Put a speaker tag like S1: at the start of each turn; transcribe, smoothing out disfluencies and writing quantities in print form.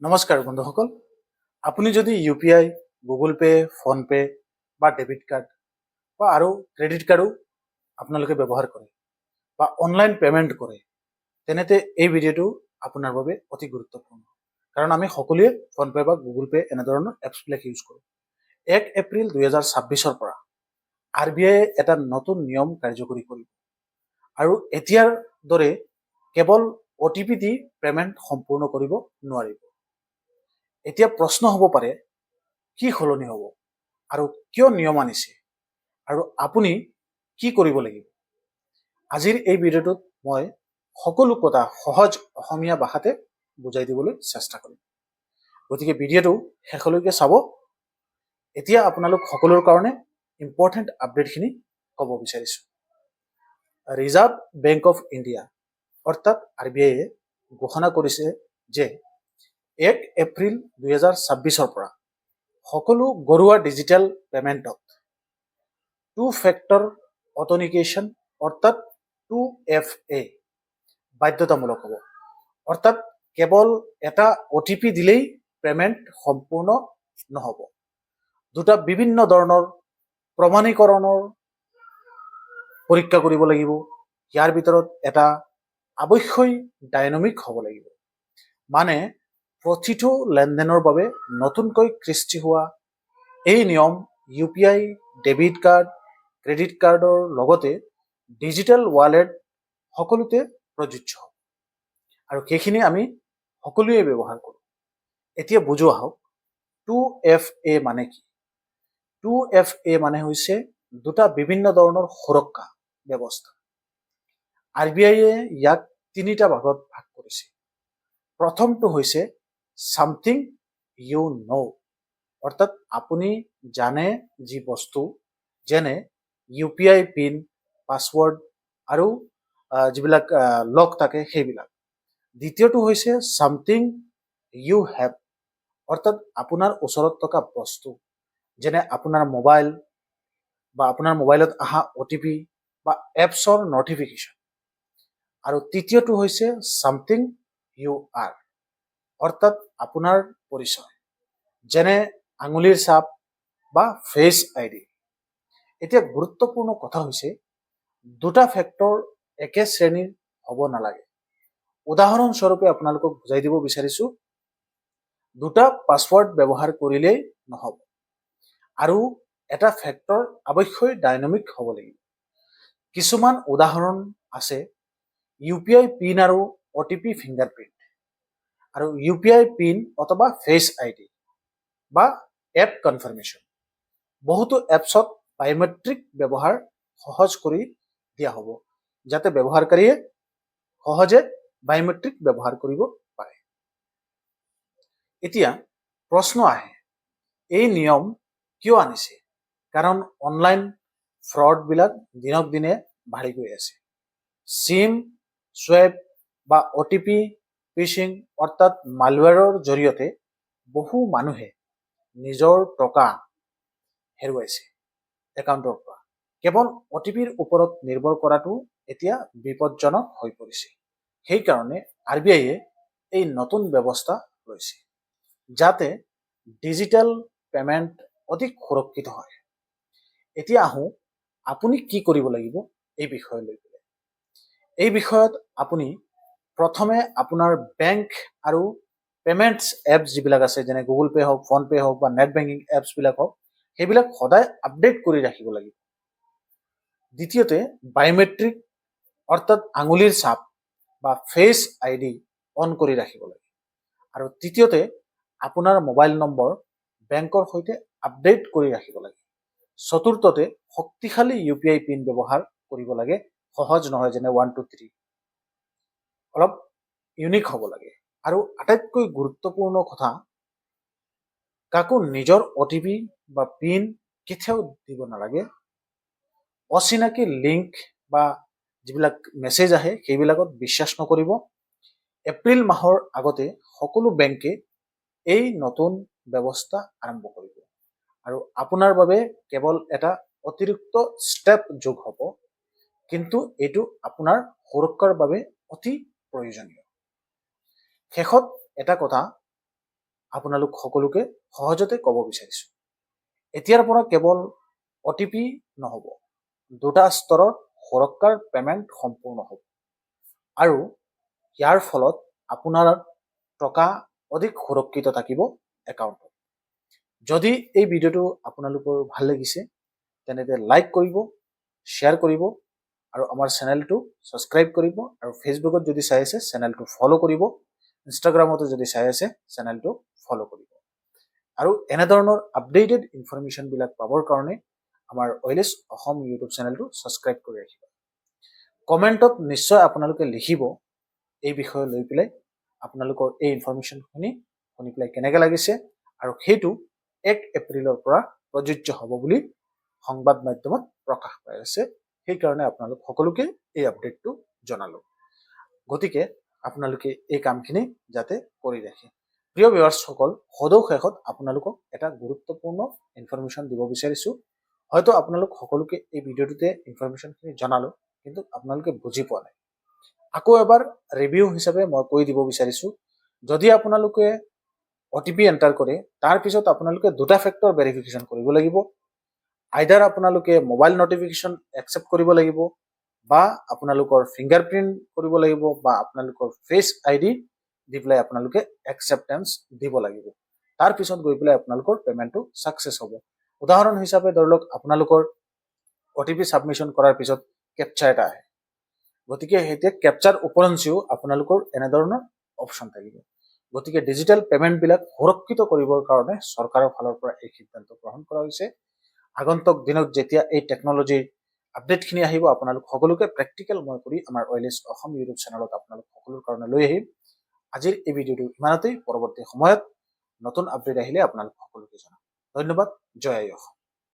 S1: নমস্কাৰ বন্ধুসকল, আপুনি যদি UPI, Google pay, phone pay বা ডেবিট কাৰ্ড বা আৰু ক্ৰেডিট কাৰ্ডো আপোনালোকে ব্যৱহাৰ কৰে বা অনলাইন পেমেণ্ট কৰে, তেনেতে এই ভিডিঅ'টো আপোনাৰ বাবে অতি গুৰুত্বপূৰ্ণ। কাৰণ আমি সকলোৱে ফোন পে বা গুগল পে এনেধৰণৰ এপছবিলাক ইউজ কৰোঁ। 1 এপ্ৰিল 2026 পৰা RBI এটা নতুন নিয়ম কাৰ্যকৰী কৰিব আৰু এতিয়াৰ দৰে কেৱল OTP দি পেমেণ্ট সম্পূৰ্ণ কৰিব নোৱাৰিব। এতিয়া প্ৰশ্ন হ'ব পাৰে, কি সলনি হ'ব আৰু কিয় নিয়ম আনিছে আৰু আপুনি কি কৰিব লাগিব। আজিৰ এই ভিডিঅ'টোত মই সকলো কথা সহজ অসমীয়া ভাষাতে বুজাই দিবলৈ চেষ্টা কৰিম। গতিকে ভিডিঅ'টো শেষলৈকে চাব। এতিয়া আপোনালোক সকলোৰ কাৰণে ইম্পৰ্টেণ্ট আপডেটখিনি ক'ব বিচাৰিছোঁ। ৰিজাৰ্ভ বেংক অফ ইণ্ডিয়া অৰ্থাৎ RBI ঘোষণা কৰিছে যে 1 এপ্ৰিল 2026 পৰা সকলো ঘৰুৱা ডিজিটেল পেমেণ্টত 2 ফেক্টৰ অথেণ্টিকেশ্যন অৰ্থাৎ 2FA বাধ্যতামূলক হ'ব। অৰ্থাৎ কেৱল এটা OTP দিলেই পেমেণ্ট সম্পূৰ্ণ নহ'ব। দুটা বিভিন্ন ধৰণৰ প্ৰমাণীকৰণৰ পৰীক্ষা কৰিব লাগিব। ইয়াৰ ভিতৰত এটা অৱশ্যই ডাইনামিক হ'ব লাগিব, মানে প্ৰতিটো লেনদেনৰ বাবে নতুনকৈ সৃষ্টি হোৱা এই নিয়ম UPI, ডেবিট কাৰ্ড, ক্ৰেডিট কাৰ্ডৰ লগতে ডিজিটেল ৱালেট সকলোতে প্ৰযোজ্য হ'ব আৰু সেইখিনি আমি সকলোৱে ব্যৱহাৰ কৰোঁ। এতিয়া বুজো আহক 2FA মানে কি। 2FA মানে হৈছে দুটা বিভিন্ন ধৰণৰ সুৰক্ষা ব্যৱস্থা। RBI ইয়াক তিনিটা ভাগত ভাগ কৰিছে। প্ৰথমটো হৈছে সামথিং ইউ ন', অৰ্থাৎ আপুনি জানে যি বস্তু, যেনে UPI পিন, পাছৱৰ্ড আৰু যিবিলাক লক থাকে সেইবিলাক। দ্বিতীয়টো হৈছে সামথিং ইউ হেভ, অৰ্থাৎ আপোনাৰ ওচৰত থকা বস্তু, যেনে আপোনাৰ মোবাইল বা আপোনাৰ মোবাইলত অহা OTP বা এপছৰ নটিফিকেশ্যন। আৰু তৃতীয়টো হৈছে সামথিং ইউ আৰ, অৰ্থাৎ আপোনাৰ পৰিচয়, যেনে আঙুলিৰ ছাপ বা ফেচ ID। এতিয়া গুৰুত্বপূৰ্ণ কথা হৈছে দুটা ফেক্টৰ একে শ্ৰেণীৰ হ'ব নালাগে। উদাহৰণস্বৰূপে আপোনালোকক বুজাই দিব বিচাৰিছোঁ, দুটা পাছৱৰ্ড ব্যৱহাৰ কৰিলেই নহ'ব আৰু এটা ফেক্টৰ অৱশ্যই ডাইনামিক হ'ব লাগিব। কিছুমান উদাহৰণ আছে, UPI পিন আৰু OTP ফিংগাৰপ্ৰিণ্ট, আৰু UPI পিন অথবা ফেচ ID বা এপ কনফাৰ্মেশ্যন। বহুতো এপছত বায়োমেট্ৰিক ব্যৱহাৰ সহজ কৰি দিয়া হ'ব, যাতে ব্যৱহাৰকাৰীয়ে সহজে বায়োমেট্ৰিক ব্যৱহাৰ কৰিব পাৰে। এতিয়া প্ৰশ্ন আহে, এই নিয়ম কিয় আনিছে? কাৰণ অনলাইন ফ্ৰডবিলাক দিনক দিনে বাঢ়ি গৈ আছে। চিম সোৱাইপ বা OTP ফিচিং অৰ্থাৎ মালৱেৰৰ জৰিয়তে বহু মানুহে নিজৰ টকা হেৰুৱাইছে একাউণ্টৰ পৰা। কেৱল OTPৰ ওপৰত নিৰ্ভৰ কৰাটো এতিয়া বিপদজনক হৈ পৰিছে। সেইকাৰণে RBI এই নতুন ব্যৱস্থা লৈছে, যাতে ডিজিটেল পেমেণ্ট অধিক সুৰক্ষিত হয়। এতিয়া আহোঁ, আপুনি কি কৰিব লাগিব এই বিষয়লৈ। এই বিষয়ত আপুনি প্ৰথমে আপোনাৰ বেংক আৰু পেমেণ্টছ এপছ যিবিলাক আছে, যেনে গুগল পে হওক, ফোন পে হওক বা নেট বেংকিং এপছবিলাক হওক, সেইবিলাক সদায় আপডেট কৰি ৰাখিব লাগিব। দ্বিতীয়তে বায়োমেট্ৰিক অৰ্থাৎ আঙুলিৰ ছাপ বা ফেচ ID অন কৰি ৰাখিব লাগে। আৰু তৃতীয়তে আপোনাৰ মোবাইল নম্বৰ বেংকৰ সৈতে আপডেট কৰি ৰাখিব লাগে। চতুৰ্থতে শক্তিশালী UPI পিন ব্যৱহাৰ কৰিব লাগে, সহজ নহয়, যেনে 1 2 3, অলপ ইউনিক হ'ব লাগে। আৰু আটাইতকৈ গুৰুত্বপূৰ্ণ কথা, কাকো নিজৰ OTP বা পিন কেতিয়াও দিব নালাগে। অচিনাকি লিংক বা যিবিলাক মেছেজ আহে সেইবিলাকত বিশ্বাস নকৰিব। এপ্ৰিল মাহৰ আগতে সকলো বেংকে এই নতুন ব্যৱস্থা আৰম্ভ কৰিব আৰু আপোনাৰ বাবে কেৱল এটা অতিৰিক্ত ষ্টেপ যোগ হ'ব, কিন্তু এইটো আপোনাৰ সুৰক্ষাৰ বাবে অতি প্ৰয়োজনীয়। শেষত এটা কথা, আপোনালোক সকলোকে সহজতে ক'ব বিচাৰিছোঁ। এতিয়াৰ পৰা কেৱল OTP নহ'ব, 2টা স্তৰৰ সুৰক্ষাৰ পেমেণ্ট সম্পূৰ্ণ হ'ব আৰু ইয়াৰ ফলত আপোনাৰ টকা অধিক সুৰক্ষিত থাকিব একাউণ্টত। যদি এই ভিডিঅ'টো আপোনালোকৰ ভাল লাগিছে তেন্তে লাইক কৰিব, শ্বেয়াৰ কৰিব আৰু আমাৰ চেনেলটো ছাবস্ক্ৰাইব কৰিব আৰু ফেচবুকত যদি চাই আছে চেনেলটো ফ'ল' কৰিব, ইনষ্টাগ্ৰামতো যদি চাই আছে চেনেলটো ফ'ল' কৰিব আৰু এনেধৰণৰ আপডেটেড ইনফৰমেশ্যনবিলাক পাবৰ কাৰণে আমাৰ OILS অসম ইউটিউব চেনেলটো ছাবস্ক্ৰাইব কৰি ৰাখিব। কমেণ্টত নিশ্চয় আপোনালোকে লিখিব এই বিষয়ে লৈ পেলাই আপোনালোকৰ এই ইনফৰমেশ্যনখিনি শুনি পেলাই কেনেকৈ লাগিছে আৰু সেইটো 1 এপ্ৰিলৰ পৰা প্ৰযোজ্য হ'ব বুলি সংবাদ মাধ্যমত প্ৰকাশ পাই আছে। সেইকাৰণে আপোনালোক সকলোকে এই আপডেটটো জনালোঁ। গতিকে আপোনালোকে এই কামখিনি যাতে কৰি ৰাখে। প্ৰিয় ভিউৱাৰ্ছসকল, সদৌ শেষত আপোনালোকক এটা গুৰুত্বপূৰ্ণ ইনফৰমেশ্যন দিব বিচাৰিছোঁ। হয়তো আপোনালোক সকলোকে এই ভিডিঅ'টোতে ইনফৰমেশ্যনখিনি জনালোঁ, কিন্তু আপোনালোকে বুজি পোৱা নাই। আকৌ এবাৰ ৰিভিউ হিচাপে মই কৈ দিব বিচাৰিছোঁ, যদি আপোনালোকে OTP এণ্টাৰ কৰে তাৰ পিছত আপোনালোকে 2টা ফেক্টৰ ভেৰিফিকেশ্যন কৰিব লাগিব। আইদাৰ আপোনালোকে মোবাইল নটিফিকেশ্যন একচেপ্ট কৰিব লাগিব বা আপোনালোকৰ ফিংগাৰপ্ৰিণ্ট কৰিব লাগিব বা আপোনালোকৰ ফেচ ID দি পেলাই আপোনালোকে একচেপ্টেঞ্চ দিব লাগিব। তাৰ পিছত গৈ পেলাই আপোনালোকৰ পেমেণ্টটো ছাকচেছ হ'ব। উদাহৰণ হিচাপে ধৰি লওক আপোনালোকৰ OTP ছাবমিশ্যন কৰাৰ পিছত কেপচা এটা আহে, গতিকে এতিয়া কেপচাৰ উপৰঞ্চিও আপোনালোকৰ এনেধৰণৰ অপশ্যন থাকিব। গতিকে ডিজিটেল পেমেণ্টবিলাক সুৰক্ষিত কৰিবৰ কাৰণে চৰকাৰৰ ফালৰ পৰা এই সিদ্ধান্ত গ্ৰহণ কৰা হৈছে। আগন্তুক দিনত যেতিয়া এই টেকনলজিৰ আপডেটখিনি আহিব আপোনালোক সকলোকে প্ৰেক্টিকেল মই কৰি আমাৰ OILS অসম ইউটিউব চেনেলত আপোনালোক সকলোৰ কাৰণে লৈ আহিম। আজিৰ এই ভিডিঅ'টো ইমানতেই। পৰৱৰ্তী সময়ত নতুন আপডেট আহিলে আপোনালোক সকলোকে জনাম। ধন্যবাদ। জয় আই অসম।